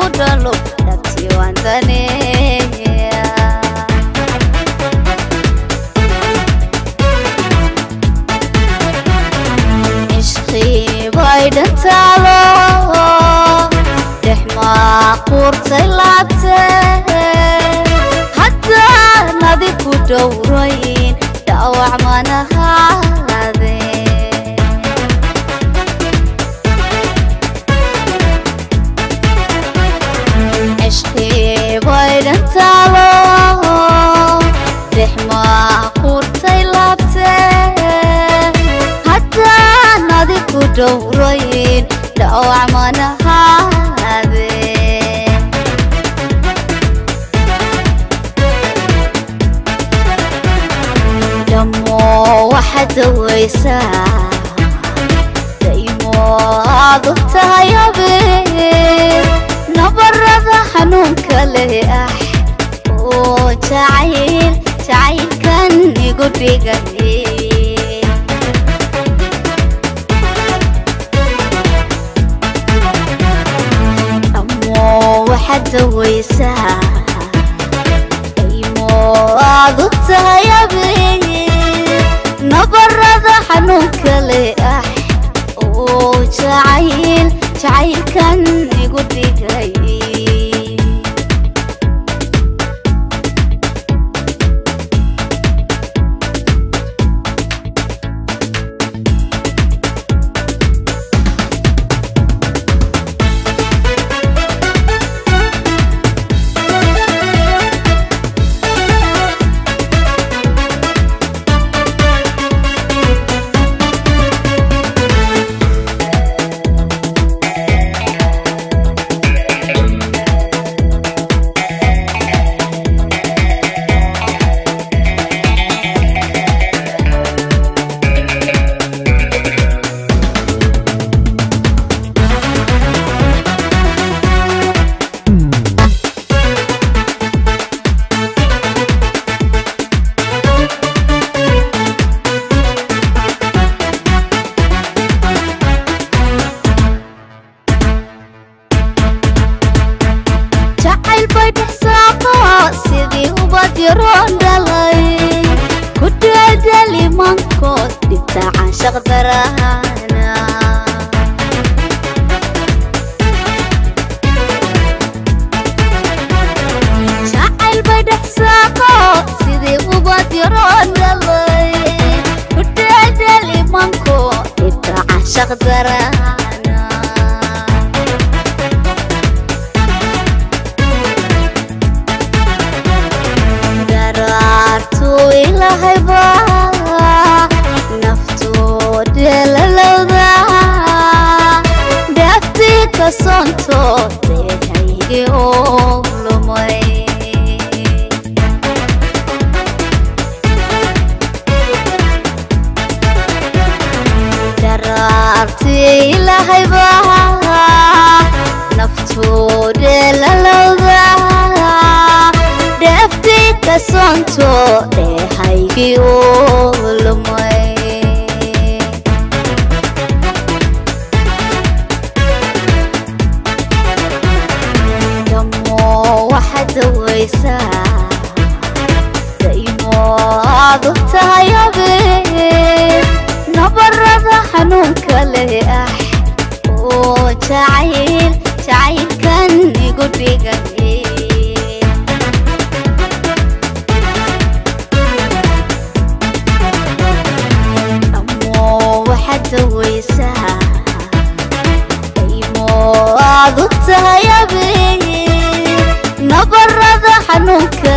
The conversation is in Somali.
kudalo dhabtii waan daneeya ishqii bay dhantaalo dexmaa quurtay laabtee haddaan adi ku dhowrayn dhaawac manahaadee ishqii bay dhantaalo dexmaa quurtay laabtee haddaan adi ku dhowrayn dhaawac manahaadee dhammo waxaad dawaysaa daymo aad u tahay habeen nabarada xanuunka leh oo jacaylkan igu dhigay dhammo waxaad dawaysaa daymo aad u tahay habeen nabarada xanuunka leh oo jacaylkan igu dhigay sidii ubad yaroon dhalay ku daadali mankood dhibta caashaq darahana jacayl bay dhex saaqo sidii ubad yaroon dhalay ku daadali mankood dhibta caashaq darahana ilahay baa naftoode lalowda dhaaftii ka soontoode haygi oo lumay daraartii ilahay baa naftoode lalowda dhaaftii ka soontoode haygi oo lumay dhammo waxaad dawaysaa daymo aad u tahay habeen nabarada xanuunka leh oo jacaylkan igu dhigay dawaysaa daymo aad u tahay habeen nabarada xanuunka